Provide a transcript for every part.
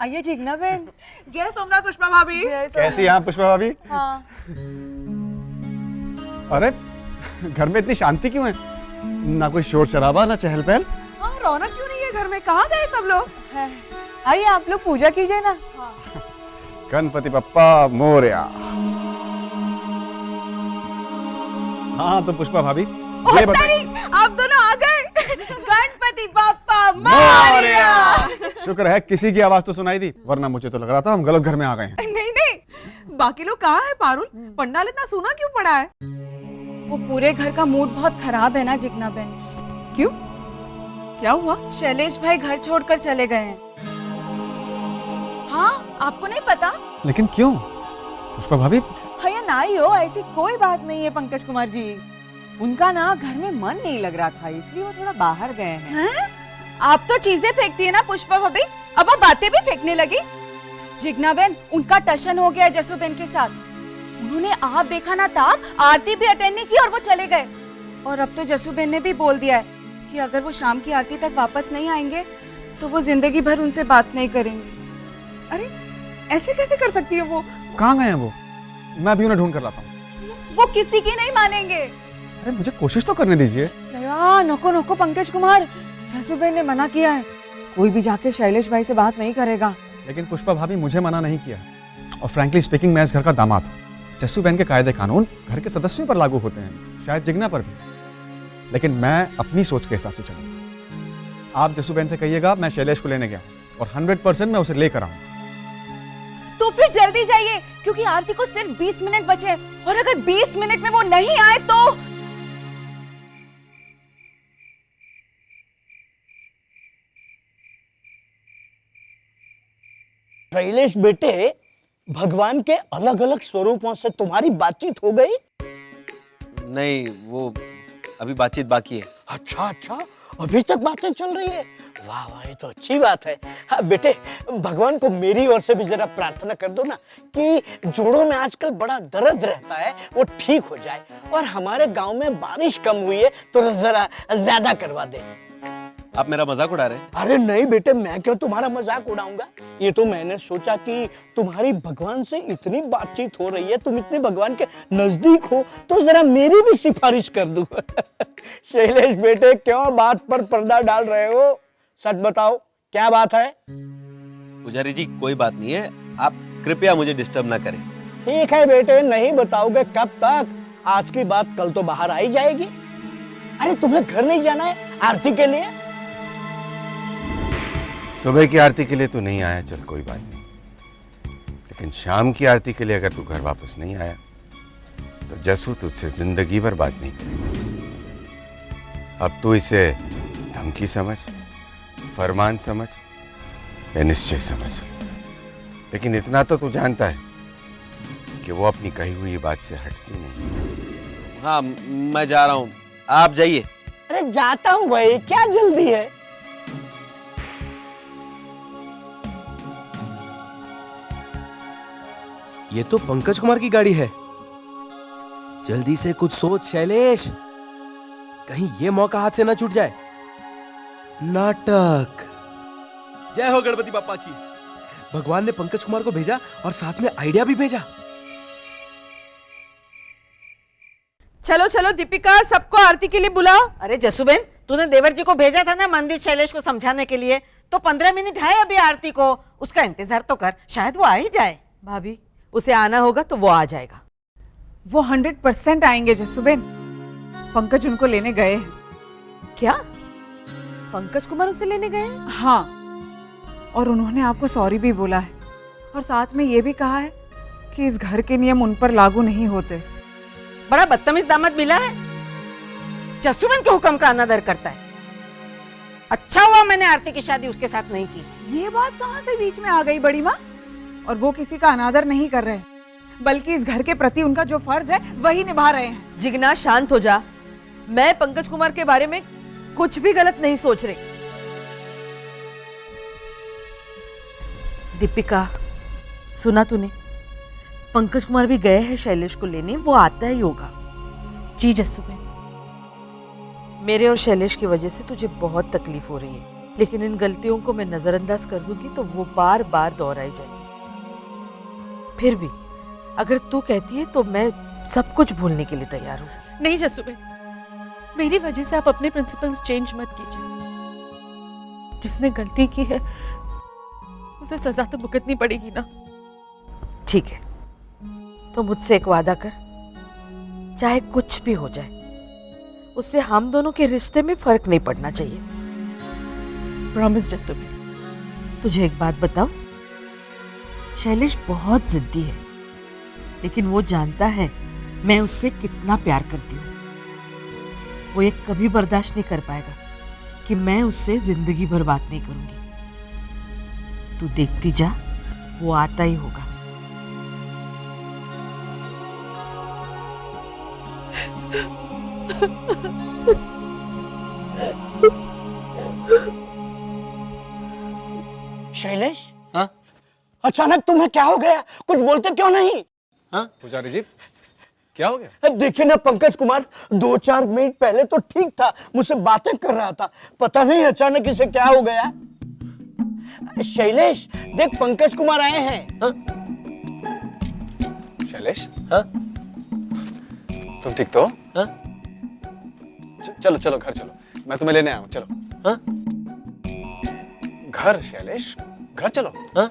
आइए जिग्ना बहन। जय सोमनाथ पुष्पा भाभी। कैसी हैं आप पुष्पा भाभी? हाँ। अरे घर में इतनी शांति क्यों है? ना कोई शोर शराबा ना चहल पहल। हाँ, रौनक क्यों नहीं है घर में? कहाँ गए सब लोग? आइए आप लोग पूजा कीजिए ना। गणपति बप्पा मोरया। हाँ तो पुष्पा भाभी ये बताइए, आप दोनों आ गए। गणपति बप्पा मोरया। शुक्र है किसी की आवाज तो सुनाई दी, वरना मुझे तो लग रहा था हम गलत घर में आ गए हैं। नहीं नहीं, बाकी लोग कहाँ है पारुल? पंडाल इतना सोना क्यों पड़ा है? वो पूरे घर का मूड बहुत खराब है ना जिग्ना बहन। क्यों, क्या हुआ? शैलेश भाई घर छोड़कर चले गए हैं। हाँ, आपको नहीं पता? लेकिन क्यों पुष्पा भाभी? भैया ना ही हो, ऐसी कोई बात नहीं है पंकज कुमार जी। उनका ना घर में मन नहीं लग रहा था, इसलिए वो थोड़ा बाहर गए हैं। आप तो चीजें फेंकती है ना पुष्पा भाभी, अब आप बातें भी फेंकने लगी। जिग्ना बहन, उनका टशन हो गया है जसू बहन के साथ। उन्होंने आप देखा ना था, आरती भी अटेंड नहीं की और वो चले गए। और अब तो जसू बहन ने भी बोल दिया है कि अगर वो शाम की आरती तक वापस नहीं आएंगे तो वो जिंदगी भर उनसे बात नहीं करेंगे। अरे ऐसे कैसे कर सकती है वो? कहाँ गए हैं वो? मैं भी उन्हें ढूंढ कर लाता हूँ। वो किसी की नहीं मानेंगे। अरे मुझे कोशिश तो करने दीजिए। नको नको पंकज कुमार, जसू बहन ने मना किया है, कोई भी जाके शैलेश भाई से बात नहीं करेगा। लेकिन पुष्पा भाभी मुझे मना नहीं किया और फ्रैंकली स्पीकिंग मैं इस घर का दामाद हूँ। जस्सू बहन के कायदे कानून घर के सदस्यों पर लागू होते हैं, शायद जिग्ना पर भी, लेकिन मैं अपनी सोच के हिसाब से चलूंगा। आप जस्सू बहन से कहिएगा मैं शैलेश को लेने गया और 100% मैं उसे लेकर आऊंगा। तो फिर जल्दी जाइए, क्योंकि आरती को सिर्फ 20 मिनट बचे हैं और अगर 20 मिनट में वो नहीं आए तो शैलेश बेटे, भगवान के अलग अलग स्वरूपों से तुम्हारी बातचीत हो गई? नहीं, वो अभी बातचीत बाकी है। अच्छा अच्छा, अभी तक बातें चल रही है। वाह वाह, ये तो अच्छी बात है। हाँ बेटे, भगवान को मेरी ओर से भी जरा प्रार्थना कर दो ना कि जोड़ों में आजकल बड़ा दर्द रहता है, वो ठीक हो जाए। और हमारे गांव में बारिश कम हुई है तो जरा ज्यादा करवा दे। आप मेरा मजाक उड़ा रहे हैं? अरे नहीं बेटे, मैं क्यों तुम्हारा मजाक उड़ाऊंगा। ये तो मैंने सोचा कि तुम्हारी भगवान से इतनी बातचीत हो रही है, तुम इतने भगवान के नजदीक हो, तो जरा मेरी भी सिफारिश कर दूं। शैलेश बेटे, क्यों बात पर पर्दा डाल रहे हो? सच बताओ, क्या बात है? पुजारी जी, कोई बात नहीं है, आप कृपया मुझे डिस्टर्ब ना करें। ठीक है बेटे, नहीं बताओगे कब तक? आज की बात कल तो बाहर आई जाएगी। अरे तुम्हें घर नहीं जाना है आरती के लिए? सुबह की आरती के लिए तो नहीं आया, चल कोई बात नहीं, लेकिन शाम की आरती के लिए अगर तू घर वापस नहीं आया तो जसू तुझसे जिंदगी भर बात नहीं करेगा। अब तू इसे धमकी समझ, फरमान समझ या निश्चय समझ, लेकिन इतना तो तू जानता है कि वो अपनी कही हुई बात से हटती नहीं। हाँ, मैं जा रहा हूँ, आप जाइए। अरे जाता हूँ भाई, क्या जल्दी है? ये तो पंकज कुमार की गाड़ी है। जल्दी से कुछ सोच शैलेश, कहीं ये मौका हाथ से ना छूट जाए। नाटक। जय हो गणपति बापा की। भगवान ने पंकज कुमार को भेजा और साथ में आइडिया भी भेजा। चलो चलो दीपिका, सबको आरती के लिए बुलाओ। अरे जसूबेन, तूने देवर जी को भेजा था ना मंदिर शैलेश को समझाने के लिए, तो 15 मिनट है अभी आरती को, उसका इंतजार तो कर, शायद वो आ ही जाए। भाभी, उसे आना होगा तो वो आ जाएगा। वो 100% आएंगे जसुबेन, पंकज उनको लेने गए हैं। क्या पंकज कुमार उसे लेने गए? हाँ, और उन्होंने आपको सॉरी भी बोला है और साथ में ये भी कहा है कि इस घर के नियम उन पर लागू नहीं होते। बड़ा बदतमीज दामाद मिला है, जसूबेन के हुक्म का अनादर करता है। अच्छा हुआ मैंने आरती की शादी उसके साथ नहीं की। ये बात कहाँ से बीच में आ गई बड़ी माँ? और वो किसी का अनादर नहीं कर रहे, बल्कि इस घर के प्रति उनका जो फर्ज है वही निभा रहे हैं। जिग्ना, शांत हो जा। मैं पंकज कुमार के बारे में कुछ भी गलत नहीं सोच रही। दीपिका, सुना तूने? पंकज कुमार भी गए हैं शैलेश को लेने, वो आता ही होगा। जी जसूबेन। मेरे और शैलेश की वजह से तुझे बहुत तकलीफ हो रही है। लेकिन इन गलतियों को मैं नजरअंदाज कर दूंगी तो वो बार बार दोहराई जाएगी। फिर भी अगर तू कहती है तो मैं सब कुछ भूलने के लिए तैयार हूँ। नहीं जसूबेन, मेरी वजह से आप अपने प्रिंसिपल्स चेंज मत कीजिए। जिसने गलती की है उसे सजा तो भुगतनी पड़ेगी ना। ठीक है, तो मुझसे एक वादा कर, चाहे कुछ भी हो जाए उससे हम दोनों के रिश्ते में फर्क नहीं पड़ना चाहिए। प्रॉमिस जसूबेन। तुझे एक बात बताऊं, शैलेश बहुत जिद्दी है, लेकिन वो जानता है मैं उससे कितना प्यार करती हूँ। वो ये कभी बर्दाश्त नहीं कर पाएगा कि मैं उससे जिंदगी भर बात नहीं करूंगी। तू देखती जा, वो आता ही होगा। शैलेश, हाँ? अचानक तुम्हें क्या हो गया? कुछ बोलते क्यों नहीं? हाँ? पुजारी जी, क्या हो गया? देखिए ना पंकज कुमार, 2-4 मिनट पहले तो ठीक था, मुझसे बातें कर रहा था, पता नहीं अचानक इसे क्या हो गया। शैलेश, देख पंकज कुमार आए हैं। हाँ? शैलेश, हाँ? तुम ठीक तो हो? हाँ? चलो चलो घर चलो, मैं तुम्हें लेने आया हूँ, चलो। हाँ? घर शैलेश, घर चलो। हाँ?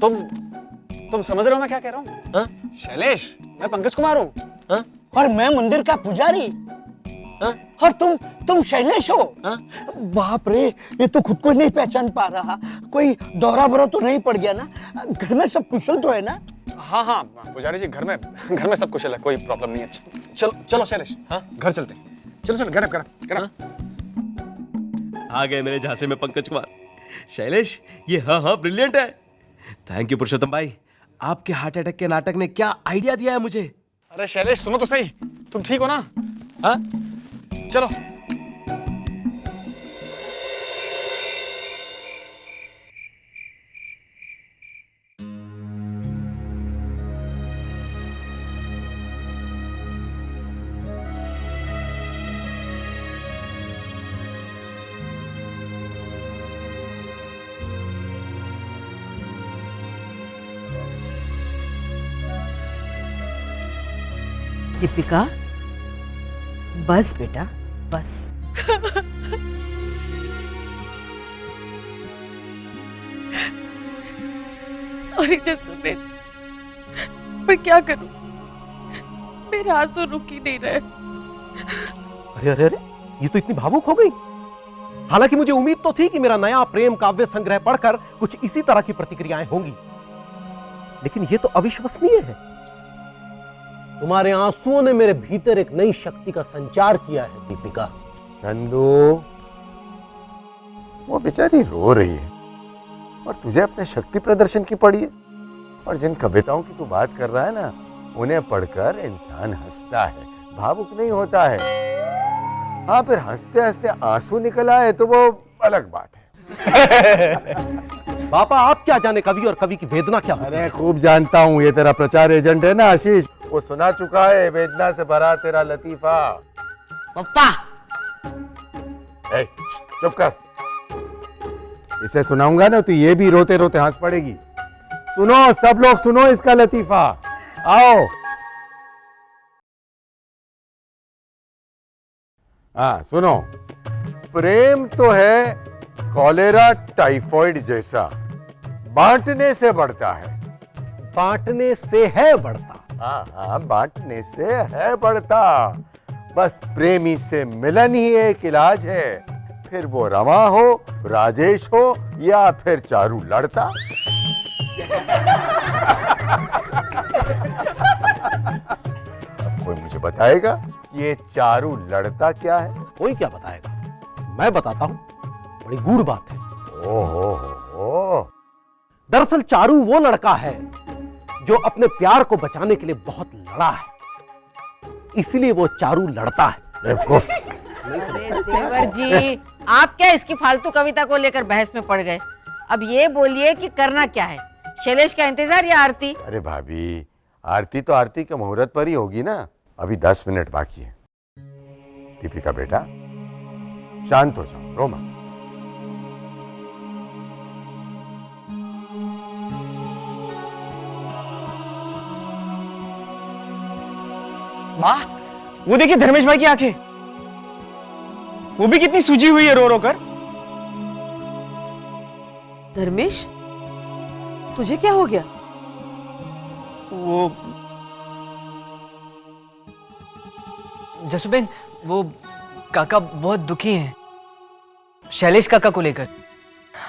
तुम समझ रहे हो मैं क्या कह रहा हूँ? हाँ? शैलेश, मैं पंकज कुमार हूँ। हाँ? और मैं मंदिर का पुजारी। हाँ? और तुम शैलेश हो? हाँ? बाप रे, ये तो खुद को नहीं पहचान पा रहा। कोई दौरा भरा तो नहीं पड़ गया ना? घर में सब कुशल तो है ना? हाँ हाँ पुजारी जी, घर में सब कुशल है, कोई प्रॉब्लम नहीं है। चलो चलो शैलेश, हाँ घर चलते हैं। चलो चलो, गेट अप। आ गए मेरे झांसे में पंकज कुमार। शैलेश, ये हाँ ब्रिलियंट है। थैंक यू पुरुषोत्तम भाई, आपके हार्ट अटैक के नाटक ने क्या आइडिया दिया है मुझे। अरे शैलेश सुनो तो सही, तुम ठीक हो ना? हाँ चलो। दीपिका, बस बेटा बस। सॉरी जसूबेन, पर क्या करूं, मेरे आंसू रुक ही नहीं रहे। अरे, ये तो इतनी भावुक हो गई। हालांकि मुझे उम्मीद तो थी कि मेरा नया प्रेम काव्य संग्रह पढ़कर कुछ इसी तरह की प्रतिक्रियाएं होंगी, लेकिन ये तो अविश्वसनीय है। तुम्हारे आंसुओं ने मेरे भीतर एक नई शक्ति का संचार किया है दीपिका। चंदू, वो बेचारी रो रही है और तुझे अपने शक्ति प्रदर्शन की पड़ी है। और जिन कविताओं की तू बात कर रहा है ना, उन्हें पढ़कर इंसान हंसता है, भावुक नहीं होता है। हाँ, फिर हंसते हंसते आंसू निकल आए तो वो अलग बात है। पापा, आप क्या जाने कवि और कवि की वेदना क्या होती है? अरे खूब जानता हूँ, ये तेरा प्रचार एजेंट है ना आशीष, वो सुना चुका है वेदना से भरा तेरा लतीफा। पप्पा, चुप कर। इसे सुनाऊंगा ना तो ये भी रोते रोते हंस पड़ेगी। सुनो सब लोग, सुनो इसका लतीफा। आओ। हाँ सुनो, प्रेम तो है कॉलेरा टाइफॉइड जैसा, बांटने से बढ़ता है। बांटने से है बढ़ता। हाँ, बांटने से है बढ़ता। बस प्रेमी से मिलन ही एक इलाज है, फिर वो रमा हो, राजेश हो या फिर चारू लड़ता। अब कोई मुझे बताएगा ये चारू लड़ता क्या है? कोई क्या बताएगा, मैं बताता हूं, बड़ी गूढ़ बात है। ओहो, दरअसल चारू वो लड़का है जो अपने प्यार को बचाने के लिए बहुत लड़ा है, इसलिए वो चारू लड़ता है। देवर जी, आप क्या इसकी फालतू कविता को लेकर बहस में पड़ गए? अब ये बोलिए कि करना क्या है, शैलेश का इंतजार या आरती? अरे भाभी, आरती तो आरती के मुहूर्त पर ही होगी ना, अभी 10 मिनट बाकी है। दीपिका बेटा, शांत हो जाओ, रो मत। माँ, वो देखिए धर्मेश भाई की आंखें, वो भी कितनी सूजी हुई है रो रो कर। धर्मेश, तुझे क्या हो गया? वो जसुबेन, वो काका बहुत दुखी हैं शैलेश काका को लेकर।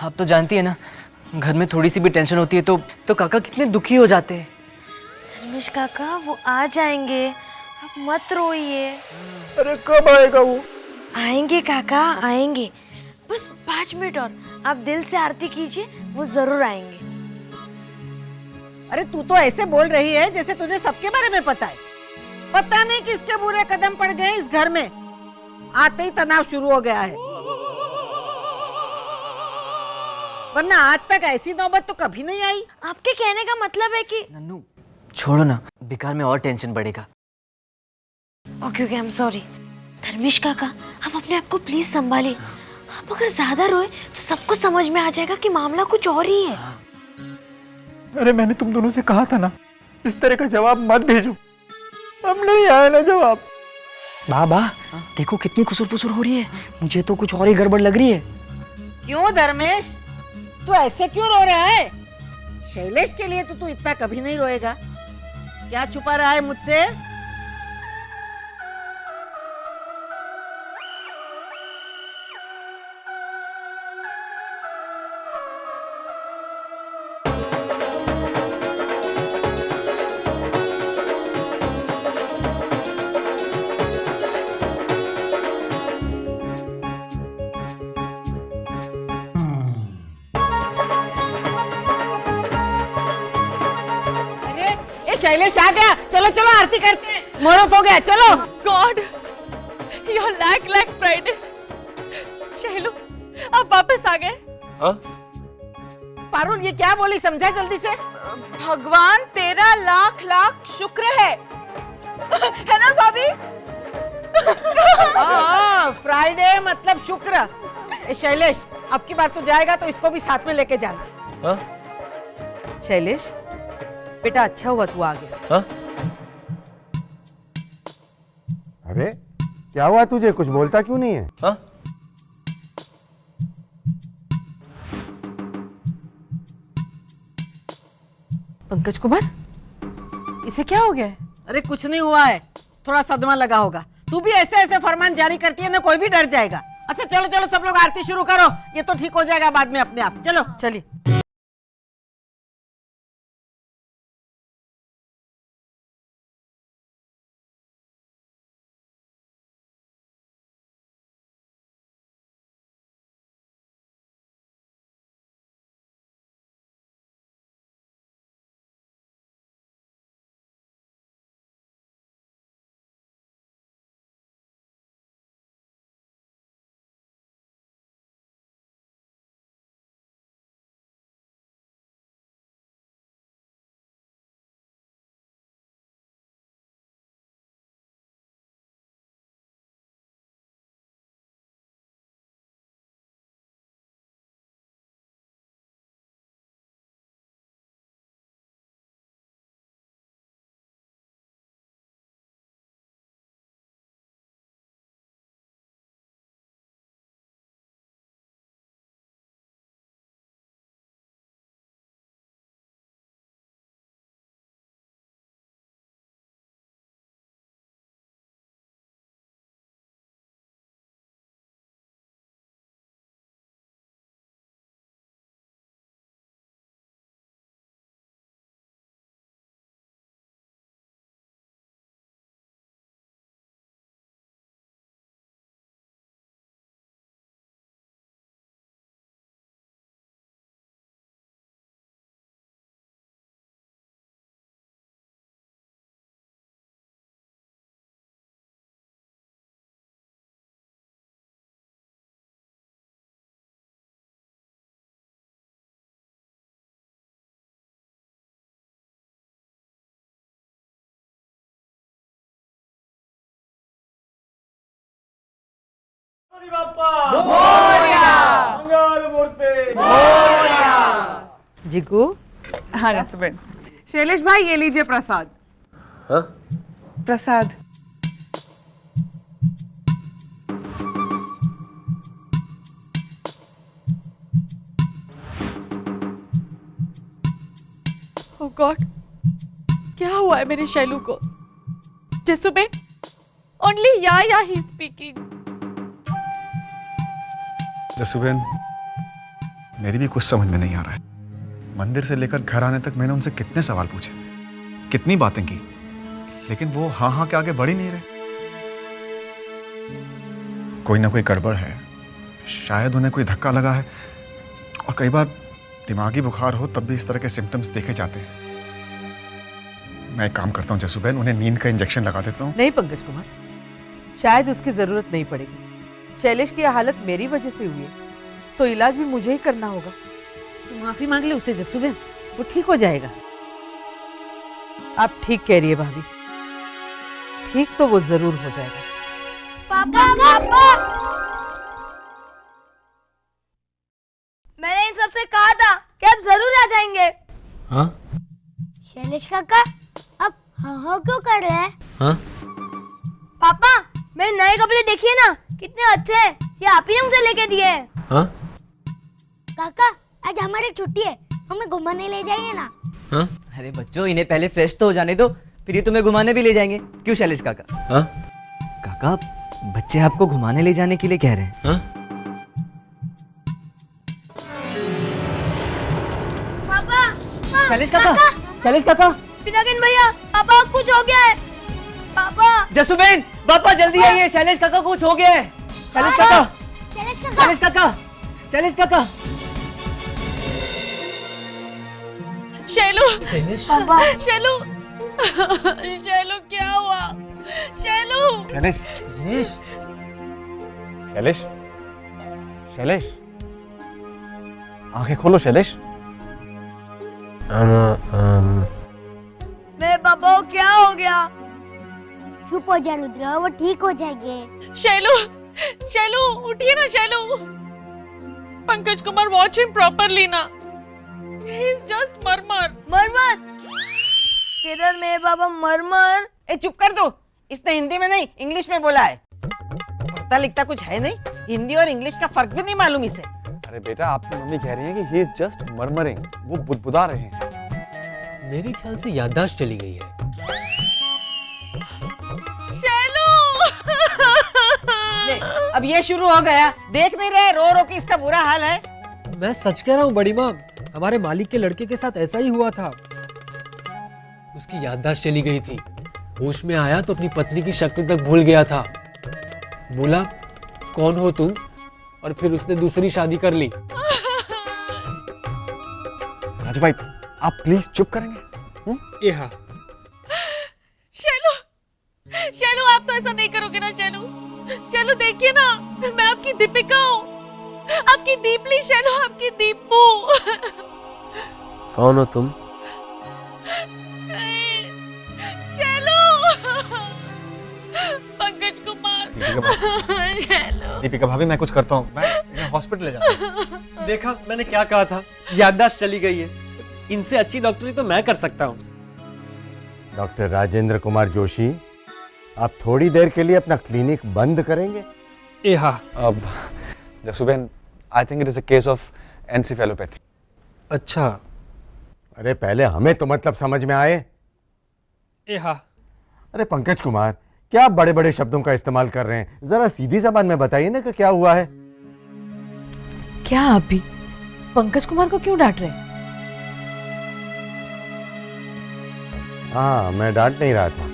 आप तो जानती है ना, घर में थोड़ी सी भी टेंशन होती है तो काका कितने दुखी हो जाते हैं। धर्मेश काका वो आ जाएंगे, आप मत रोइए। अरे कब आएगा वो? आएंगे काका आएंगे, बस 5 मिनट और आप दिल से आरती कीजिए, वो जरूर आएंगे। अरे तू तो ऐसे बोल रही है जैसे तुझे सबके बारे में पता है। पता नहीं किसके बुरे कदम पड़ गए इस घर में, आते ही तनाव शुरू हो गया है। वरना आज तक ऐसी नौबत तो कभी नहीं आई। आपके कहने का मतलब है कि नन्नू छोड़ो ना, बेकार में और टेंशन बढ़ेगा। Okay okay, I am sorry. Dharmesh काका, आप अपने आप को प्लीज संभालिए। आप अगर ज्यादा रोए तो सबको समझ में आ जाएगा कि मामला कुछ और ही है। अरे मैंने तुम दोनों से कहा था ना, इस तरह का जवाब मत भेजो। अब नहीं आया ना जवाब। बाबा देखो कितनी खुसुर पुसुर हो रही है, मुझे तो कुछ और ही गड़बड़ लग रही है। क्यों धर्मेश, तू ऐसे क्यों रो रहा है? शैलेश के लिए तो तू इतना कभी नहीं रोएगा। क्या छुपा रहा है मुझसे? शैलेश आ गया, चलो चलो आरती करते हैं, मुहूर्त हो गया, चलो। God, your luck Friday. Shailu, आप वापस आ गए। पारुल ये क्या बोली, समझा जल्दी से। भगवान तेरा लाख लाख शुक्र है ना भाभी? हाँ, फ्राइडे मतलब शुक्र। ए शैलेश, अब की बार तू जाएगा तो इसको भी साथ में लेके जाना। शैलेश बेटा, अच्छा हुआ तू आ गया। हाँ? अरे क्या हुआ तुझे, कुछ बोलता क्यों नहीं है? हाँ? पंकज कुमार, इसे क्या हो गया है? अरे कुछ नहीं हुआ है, थोड़ा सदमा लगा होगा। तू भी ऐसे ऐसे फरमान जारी करती है ना, कोई भी डर जाएगा। अच्छा चलो चलो सब लोग आरती शुरू करो, ये तो ठीक हो जाएगा बाद में अपने आप। चलो चलिए। जिगू। हाँ जसुबेन। शैलेश भाई ये लीजिए प्रसाद। हाँ? प्रसाद। ओह गॉड, क्या हुआ है मेरे शैलू को? जसुबेन, ओनली या ही स्पीकिंग। जसुबेन, मेरी भी कुछ समझ में नहीं आ रहा है। मंदिर से लेकर घर आने तक मैंने उनसे कितने सवाल पूछे, कितनी बातें की, लेकिन वो हाँ हाँ के आगे बढ़ ही नहीं रहे। कोई ना कोई गड़बड़ है, शायद उन्हें कोई धक्का लगा है, और कई बार दिमागी बुखार हो तब भी इस तरह के सिम्टम्स देखे जाते हैं। मैं एक काम करता हूँ जसुबेन, उन्हें नींद का इंजेक्शन लगा देता हूँ। नहीं पंकज कुमार, शायद उसकी जरूरत नहीं पड़ेगी। शैलेश की हालत मेरी वजह से हुई है, तो इलाज भी मुझे ही करना होगा। तू माफी मांग ले उससे जसुबेन, वो ठीक हो जाएगा। आप ठीक कह रही है भाभी, ठीक तो वो जरूर हो जाएगा। पापा पापा, मैंने इन सबसे कहा था कि आप जरूर आ जाएंगे। हाँ? शैलेश काका अब हाँ क्यों कर रहे हैं? हाँ? पापा मेरे नए कपड़े देखिए ना, कितने अच्छे हैं। ये आप ही ने मुझे लेके दिए हैं। हाँ? काका आज हमारी छुट्टी है, हमें घुमाने ले जाइए ना। हाँ? अरे बच्चों, इन्हें पहले फ्रेश तो हो जाने दो, फिर ये तुम्हें घुमाने भी ले जाएंगे। क्यों शैलेश काका? हाँ? काका बच्चे आपको घुमाने ले जाने के लिए कह रहे हैं। हाँ? पापा शैलेश काका, शैलेश काका, पिनाकिन भैया, पापा कुछ हो गया है। पापा जसुबेन, पापा जल्दी आइए, शैलेश काका कुछ हो गया है। शैलेश काका, शैलेश काका, शैलेश काका, शैलेश काका। शैलू, पापा शैलू, शैलू क्या हुआ? शैलू, शैलेश, शैलेश, शैलेश, शैलेश, आंखें खोलो शैलेश। मेरे पापा को क्या हो गया? चुप हो जा रुद्र, वो ठीक हो जाएंगे। शैलू, शैलू उठिए ना Shailu. Pankaj Kumar, watch him properly ना। He is just मरमर। मरमर? किधर मेरे पापा मरमर? ए चुप कर दो, इसने हिंदी में नहीं इंग्लिश में बोला है। पढ़ता लिखता कुछ है नहीं, हिंदी और इंग्लिश का फर्क भी नहीं मालूम इसे। अरे बेटा, आपकी मम्मी कह रही है कि he is just murmuring, वो बुदबुदा रहे हैं। मेरे ख्याल से याददाश्त चली गई है। ले, अब ये शुरू हो गया, देख नहीं रहे रो रो के इसका बुरा हाल है। मैं सच कह रहा हूँ बड़ी माँ, हमारे मालिक के लड़के के साथ ऐसा ही हुआ था। उसकी याददाश्त चली गई थी, होश में आया तो अपनी पत्नी की शक्ल तक भूल गया था। बोला कौन हो तुम, और फिर उसने दूसरी शादी कर ली। राजू भाई, आप प्लीज चुप करेंगे? ये हाँ। शैलू, शैलू आप तो ऐसा नहीं करोगे ना शैलू। शैलू देखिए ना, मैं आपकी दीपिका हूँ, आपकी दीपली। शैलू आपकी दीपू। कौन हो तुम? शैलू, पंकज कुमार। शैलू, दीपिका भाभी, मैं कुछ करता हूँ, मैं हॉस्पिटल ले जाता हूँ। देखा मैंने क्या कहा था, याददाश्त चली गई है। इनसे अच्छी डॉक्टरी तो मैं कर सकता हूँ। डॉक्टर राजेंद्र कुमार जोशी, आप थोड़ी देर के लिए अपना क्लिनिक बंद करेंगे? ए हाँ। अब Jasuben, I think it is a case of encephalopathy. अच्छा। अरे पहले हमें तो मतलब समझ में आए। ए हाँ। अरे पंकज कुमार, क्या आप बड़े बड़े शब्दों का इस्तेमाल कर रहे हैं? जरा सीधी जबान में बताइए ना कि क्या हुआ है। क्या आप भी पंकज कुमार को क्यों डांट रहे हैं? हाँ, मैं डांट नहीं रहा था,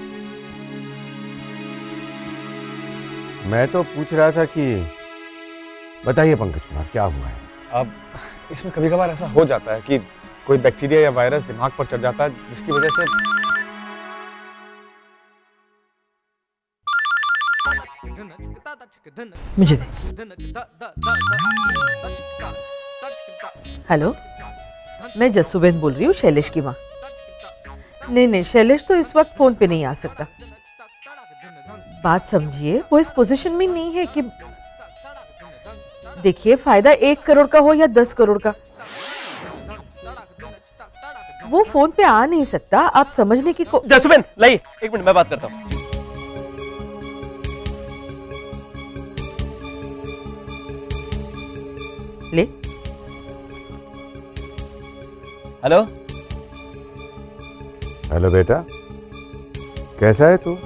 मैं तो पूछ रहा था कि बताइए पंकज कुमार, क्या हुआ है? अब इसमें कभी कभार ऐसा हो जाता है कि कोई बैक्टीरिया या वायरस दिमाग पर चढ़ जाता है, जिसकी वजह से मुझे दे। हेलो, मैं जसुबेन बोल रही हूँ, शैलेश की माँ। नहीं, शैलेश तो इस वक्त फोन पे नहीं आ सकता। बात समझिए, वो इस पोजीशन में नहीं है कि देखिए, फायदा 1 करोड़ का हो या 10 करोड़ का, वो फोन पे आ नहीं सकता। आप समझने की जसुबेन लाइए, 1 मिनट मैं बात करता हूँ। ले। हेलो। हेलो बेटा, कैसा है तू?